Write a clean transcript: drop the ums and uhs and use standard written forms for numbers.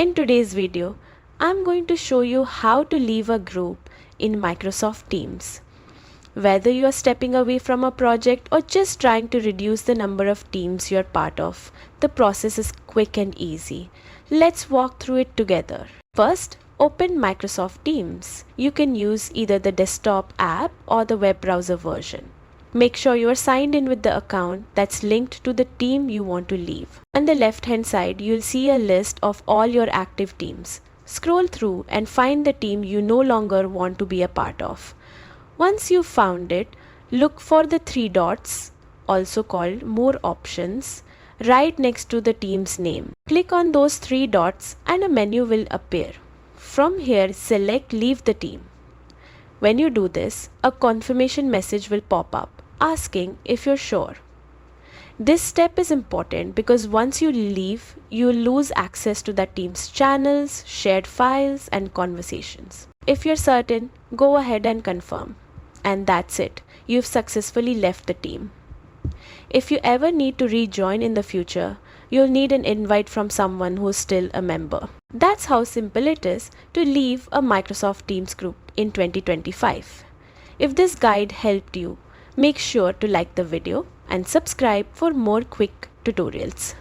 In today's video, I'm going to show you how to leave a group in Microsoft Teams. Whether you are stepping away from a project or just trying to reduce the number of teams you're part of, the process is quick and easy. Let's walk through it together. First, open Microsoft Teams. You can use either the desktop app or the web browser version. Make sure you are signed in with the account that's linked to the team you want to leave. On the left hand side, you'll see a list of all your active teams. Scroll through and find the team you no longer want to be a part of. Once you've found it, look for the three dots, also called More Options, right next to the team's name. Click on those three dots and a menu will appear. From here, select Leave the team. When you do this, a confirmation message will pop up asking if you're sure. This step is important because once you leave, you'll lose access to that team's channels, shared files, and conversations. If you're certain, go ahead and confirm. And that's it. You've successfully left the team. If you ever need to rejoin in the future, you'll need an invite from someone who's still a member. That's how simple it is to leave a Microsoft Teams group in 2025. If this guide helped you, make sure to like the video and subscribe for more quick tutorials.